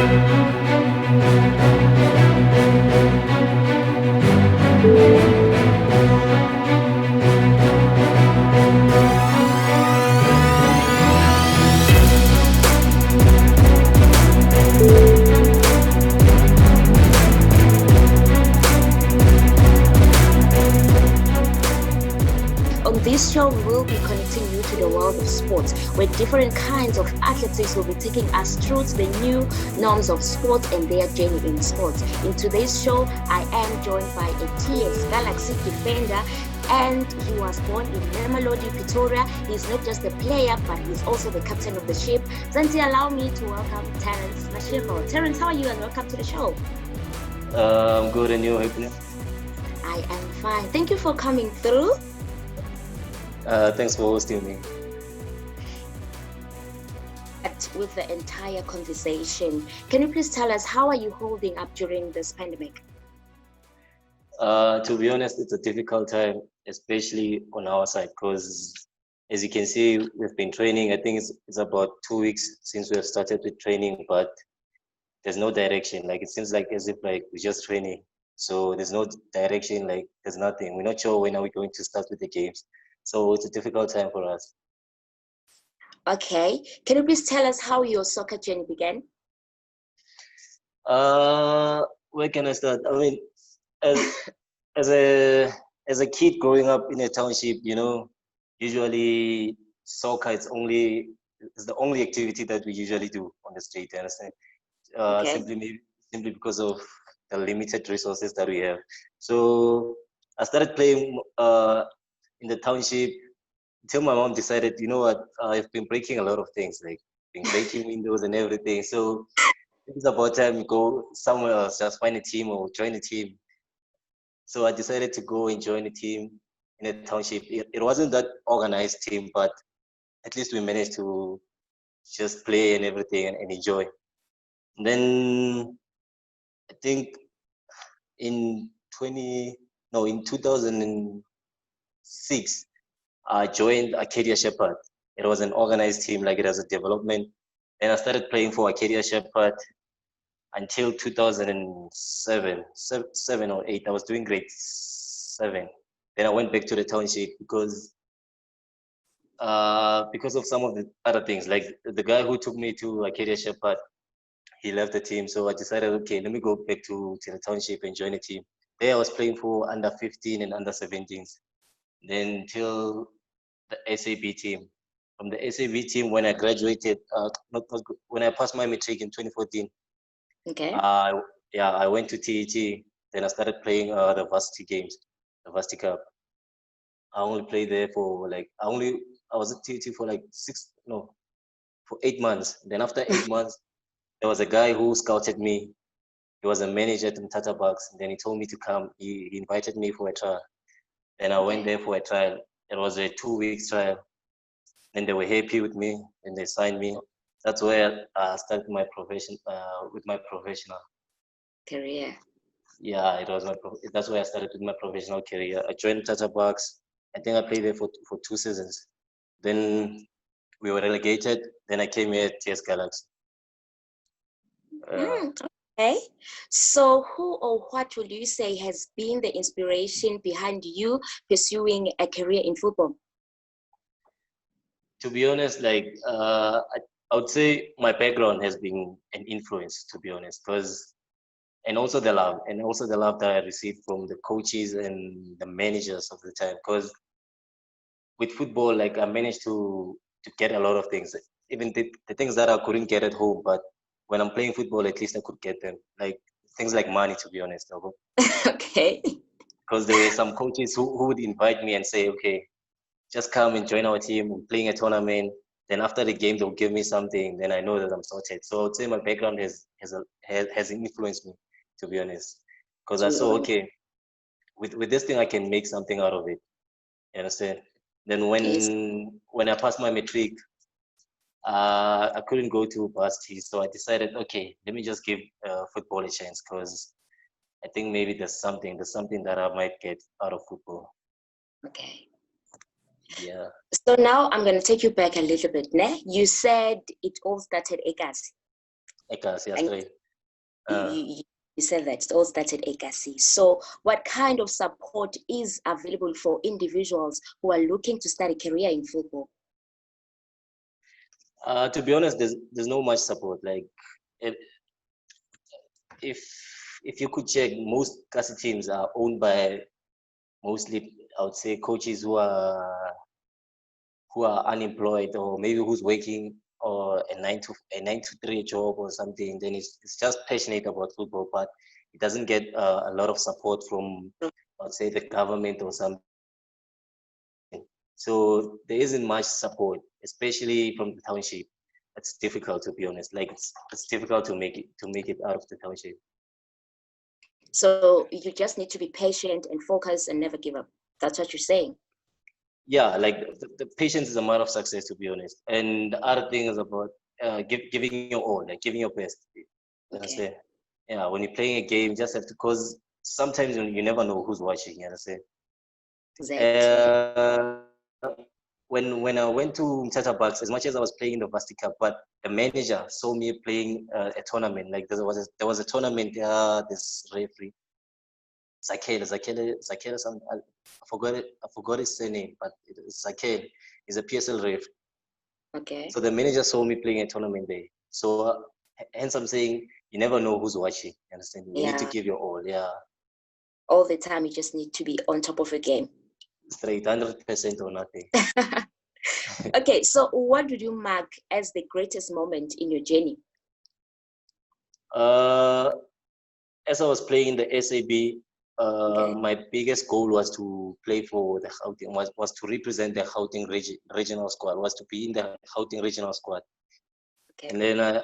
On this show, we will be connecting you to the world of sports, where different kinds of athletes will be taking us through to the new norms of sports and their journey in sports. In today's show, I am joined by a TS Galaxy defender, and he was born in Mamelodi, Pretoria. He's not just a player, but he's also the captain of the ship. Zanti, allow me to welcome Terrence MASHEGO. Terrence, how are you, and welcome to the show? I'm good, and you? I am fine. Thank you for coming through. Thanks for hosting me. With the entire conversation, can you please tell us how are you holding up during this pandemic? To be honest, it's a difficult time, especially on our side, because as you can see, we've been training. I think it's about 2 weeks since we have started with training, but there's no direction. Like, it seems like as if like we're just training. So there's no direction, like there's nothing. We're not sure when are we going to start with the games. So it's a difficult time for us. Okay. Can you please tell us how your soccer journey began? Where can I start? I mean, as a kid growing up in a township, usually soccer is the only activity that we usually do on the street. You understand? Okay. Simply because of the limited resources that we have. So I started playing in the township until my mom decided, you know what, I've been breaking a lot of things, like been breaking windows and everything. So it's about time to go somewhere else, just find a team or join a team. So I decided to go and join a team in a township. It wasn't that organized team, but at least we managed to just play and everything and enjoy. And then I think in 2006, I joined Acadia Shepherd. It was an organized team, like it was a development. And I started playing for Acadia Shepherd until 2007, 7 or 8. I was doing grade 7. Then I went back to the township because of some of the other things. Like the guy who took me to Acadia Shepherd, he left the team. So I decided, okay, let me go back to the township and join a team. There I was playing for under 15 and under 17s. Then till the SAB team. From the SAB team, when I graduated, when I passed my matric in 2014, Okay. I went to TET. Then I started playing the varsity games, the varsity cup. I only played there for I was at TET for for 8 months. Then after 8 months, there was a guy who scouted me. He was a manager at Tata Bucks. Then he told me to come. He invited me for a trial. Then I went there for a trial. It was a 2-week trial. Then they were happy with me and they signed me. That's where I started my profession with my professional career. Yeah, that's where I started with my professional career. I joined Tata Bucks. I think I played there for 2 seasons. Then we were relegated. Then I came here at TS Galaxy. Okay. So who or what would you say has been the inspiration behind you pursuing a career in football? To be honest, I would say my background has been an influence, to be honest, and also the love that I received from the coaches and the managers of the time. Because with football, I managed to get a lot of things, even the things that I couldn't get at home. But when I'm playing football, at least I could get them, like things like money, to be honest. Okay. Because there were some coaches who would invite me and say, okay, just come and join our team. We're playing a tournament. Then after the game, they'll give me something. Then I know that I'm sorted. So I would say my background has influenced me, to be honest. Because I saw, okay, with this thing, I can make something out of it. You understand? Then when I passed my matric, I couldn't go to varsity. So I decided, okay, let me just give football a chance, because I think maybe there's something that I might get out of football. Okay. Yeah. So now I'm going to take you back a little bit. You said it all started at Ekasi. Ekas, yes, And right. you, you, you said that it all started Ekasi. So what kind of support is available for individuals who are looking to start a career in football? To be honest, there's no much support. Like, if if if you could check, most Kasi teams are owned by mostly, I would say, coaches who are unemployed, or maybe who's working or a 9 to 3 job or something. Then it's just passionate about football, but it doesn't get a lot of support from, I would say, the government or something. So there isn't much support, especially from the township. It's difficult, to be honest. Like, it's difficult to make it out of the township. So you just need to be patient and focus and never give up. That's what you're saying. Yeah, like the patience is a matter of success, to be honest. And the other thing is about giving your all, like giving your best. You Okay. understand? Yeah, when you're playing a game, you just have to, because sometimes you never know who's watching. You understand? Exactly. Uh, when I went to Tata Bucks, as much as I was playing in the Varsity Cup, but the manager saw me playing a tournament. Like, there was a tournament. This referee, Zakele, something. I forgot it. I forgot his surname, but it's Zakele. He's a PSL ref. Okay. So the manager saw me playing a tournament there. So hence I'm saying, you never know who's watching. You understand? You need to Yeah. give your all. Yeah, All the time, you just need to be on top of your game. straight, 100% or nothing. Okay, so what would you mark as the greatest moment in your journey? Uh, as I was playing in the SAB, Okay. my biggest goal was to play for the Gauteng, was to represent the Gauteng regional squad, was to be in the Gauteng regional squad. Okay. And then I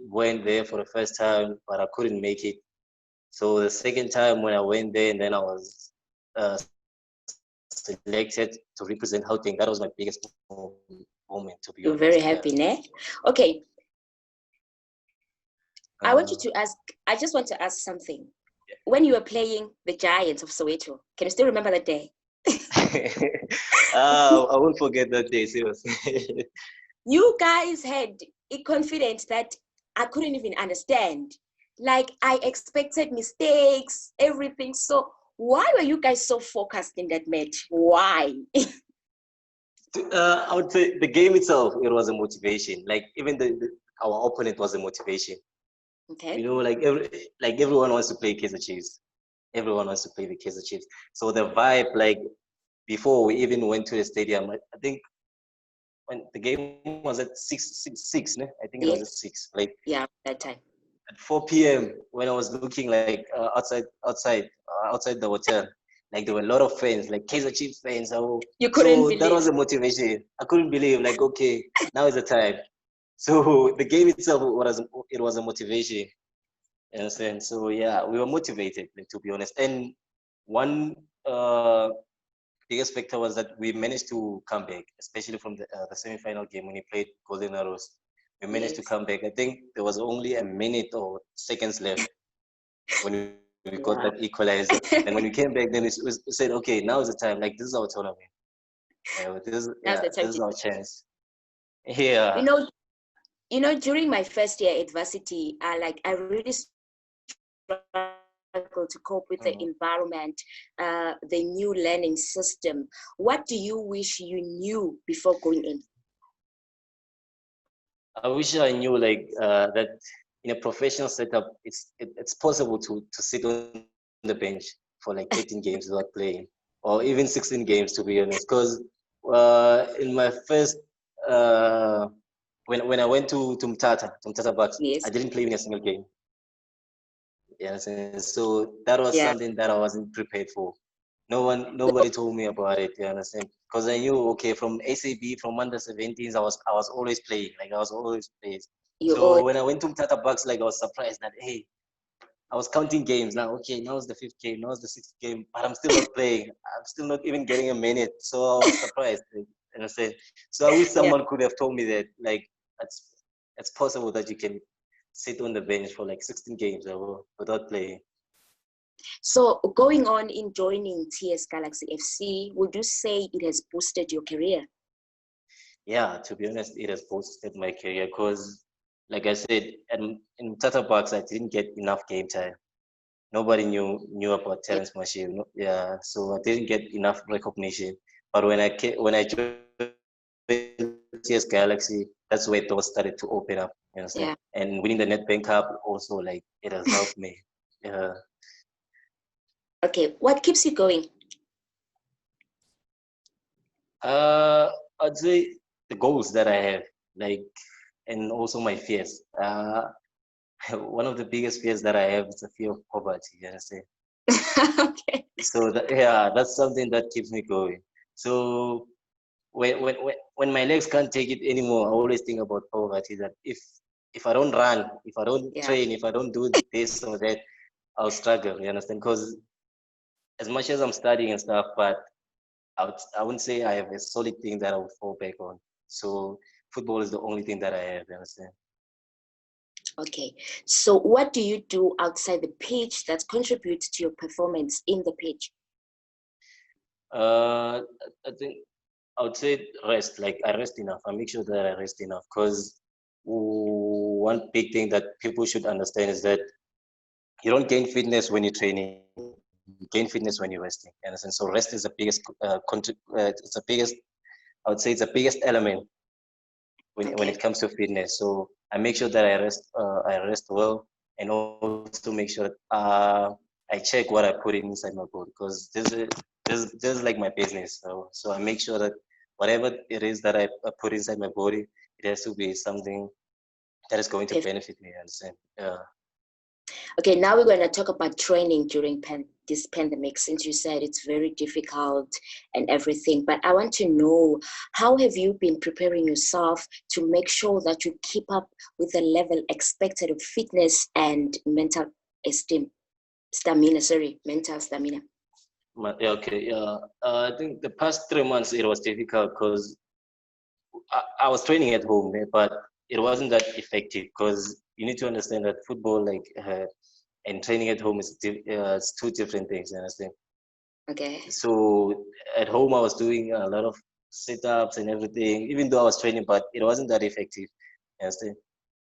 went there for the first time, but I couldn't make it. So the second time when I went there, and then I was uh, selected to represent Gauteng, that was my biggest moment, to be You're honest. very Yeah. happy, ne? Okay. I want you Uh, to ask, I just want to ask something. When you were playing the Giants of Soweto, can you still remember that day? I won't forget that day, seriously. You guys had a confidence that I couldn't even understand. Like, I expected mistakes, everything. So why were you guys so focused in that match? Why? I would say the game itself, it was a motivation. Like, even our opponent was a motivation. Okay. You know, like everyone wants to play Kaizer Chiefs. Everyone wants to play the Kaizer Chiefs. So the vibe, like, before we even went to the stadium, I think when the game was at 6, ne? I think it was at Yes. 6. Like, Yeah, that time. at 4 p.m. when I was looking, like, outside the hotel, like, there were a lot of fans, like Kaizer Chiefs fans. You couldn't So that believe. was a motivation. I couldn't believe, like, okay, now is the time. So the game itself was a motivation. You understand? So yeah, we were motivated, like, to be honest. And one biggest factor was that we managed to come back, especially from the semi-final game when we played Golden Arrows. We managed to Yes. come back. I think there was only a minute or seconds left when we got Wow. that equalizer. Then when we came back, then we said, okay, now is the time. Like, this is our tournament. Now's the This time is to, our chance. you Yeah. know, during my first year at varsity, I really struggled to cope with the Mhm. environment, the new learning system. What do you wish you knew before going in? I wish I knew, like, that in a professional setup, it's possible to sit on the bench for like 13 games without playing, or even 16 games, to be honest. Because in my first uh, when I went to Mtata Bucks, I Yes. didn't play in a single game. Yes, and so that was Yeah. something that I wasn't prepared for. Nobody told me about it. You understand? Because I knew, okay, from ACB, from under 17s, I was always playing. Like, I was always playing. You all. So when I went to Tata Bucks, like, I was surprised that, hey, I was counting games now. Okay, now it's the fifth game, now it's the sixth game, but I'm still not playing. I'm still not even getting a minute. So I was surprised. You understand? So I wish Yeah. someone could have told me that, like, it's possible that you can sit on the bench for like 16 games without playing. So going on in joining TS Galaxy FC, would you say it has boosted your career? Yeah, to be honest, it has boosted my career, because like I said, in Tata I didn't get enough game time. Nobody knew about Terrence MASHEGO. Yeah, so I didn't get enough recognition. But when I joined TS Galaxy, that's where doors started to open up. You understand? Yeah. And winning the NetBank Cup also, like, it has helped me. Yeah. Okay, what keeps you going? I'd say the goals that I have, like, and also my fears. One of the biggest fears that I have is the fear of poverty. You understand? Okay. So yeah, that's something that keeps me going. So when my legs can't take it anymore, I always think about poverty. That if I don't run, if I don't Yeah. train, if I don't do this or that, I'll struggle. You understand? Because as much as I'm studying and stuff, but I wouldn't say I have a solid thing that I would fall back on. So football is the only thing that I have. You understand? Okay. So what do you do outside the pitch that contributes to your performance in the pitch? Uh, I think I would say rest. Like, I rest enough. I make sure that I rest enough because one big thing that people should understand is that you don't gain fitness when you're training. You gain fitness when you're resting. You understand? So rest is the biggest. It's the biggest. I would say it's the biggest element when Okay. it comes to fitness. So I make sure that I rest. I rest well, and also make sure that I check what I put in inside my body because this is like my business. So I make sure that whatever it is that I put inside my body, it has to be something that is going to benefit me. You understand? Yeah. Okay, now we're going to talk about training during this pandemic, since you said it's very difficult and everything. But I want to know, how have you been preparing yourself to make sure that you keep up with the level expected of fitness and mental mental stamina? Yeah, okay. Yeah. I think the past 3 months it was difficult because I was training at home, but it wasn't that effective because you need to understand that football, like, and training at home it's two different things. You understand? Okay. So at home, I was doing a lot of sit-ups and everything, even though I was training, but it wasn't that effective. You understand?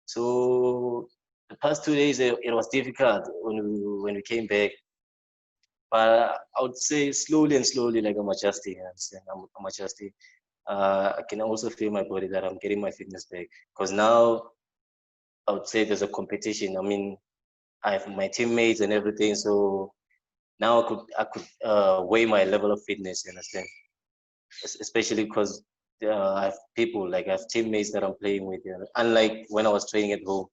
So the past 2 days, it was difficult when we came back. But I would say slowly and slowly, like, I'm adjusting. You understand? I'm adjusting. I can also feel my body that I'm getting my fitness back because now I would say there's a competition. I mean, I have my teammates and everything, so now I could weigh my level of fitness. You understand? Especially because I have people, like, I have teammates that I'm playing with. You know? Unlike when I was training at home,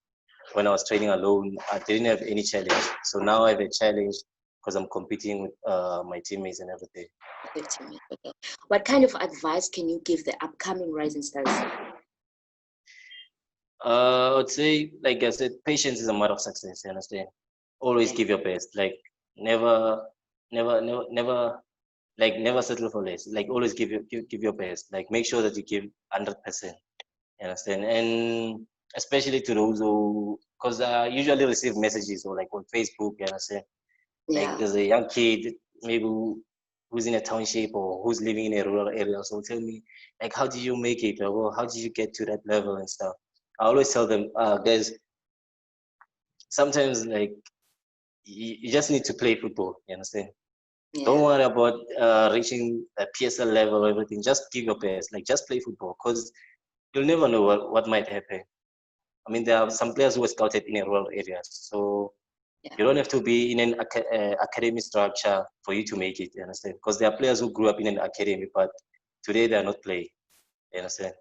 when I was training alone, I didn't have any challenge. So now I have a challenge because I'm competing with my teammates and everything. 15 minutes. Okay. What kind of advice can you give the upcoming rising stars? I would say, like I said, patience is a matter of success. You understand? Always Okay. give your best. Like, never, never, like, never settle for less. Like, always give your best. Like, make sure that you give 100%. You understand? And especially to those who, because I usually receive messages or, like, on Facebook. You understand? Like, Yeah. there's a young kid maybe who's in a township or who's living in a rural area. So tell me, like, how did you make it? Or how did you get to that level and stuff? I always tell them, guys, sometimes, like, you just need to play football. You understand? Don't Yeah. worry about reaching a PSL level or everything. Just give your best. Like, just play football because you'll never know what might happen. I mean, there are some players who are scouted in a rural areas. So Yeah. you don't have to be in an academy structure for you to make it. You understand? Because there are players who grew up in an academy, but today they are not playing. You understand?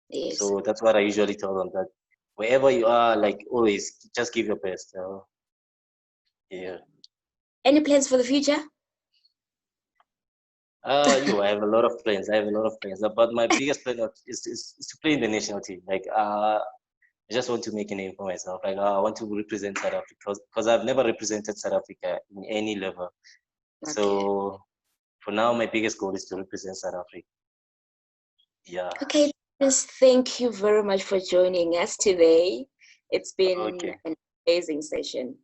Yes. So that's what I usually tell them, that wherever you are, like, always just give your best. Yeah. Any plans for the future? I have a lot of plans. I have a lot of plans. But my biggest plan is to play in the national team. Like, I just want to make a name for myself. Like, I want to represent South Africa because I've never represented South Africa in any level. Okay. So for now, my biggest goal is to represent South Africa. Yeah. Okay. Just thank you very much for joining us today. It's been Okay. an amazing session.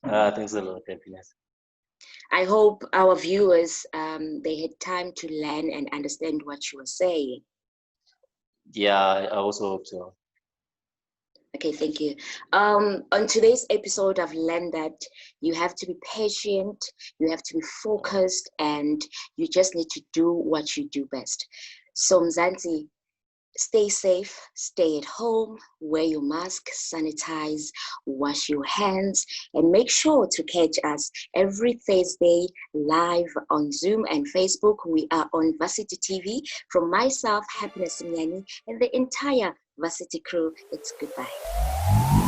Thanks a lot, happiness. I hope our viewers they had time to learn and understand what you were saying. Yeah, I also hope so. Okay, thank you. On today's episode, I've learned that you have to be patient, you have to be focused, and you just need to do what you do best. So, Mzansi, stay safe, stay at home, wear your mask, sanitize, wash your hands, and make sure to catch us every Thursday live on Zoom and Facebook. We are on Varsity TV. From myself, Happiness Mnyani, and the entire Varsity crew, it's goodbye.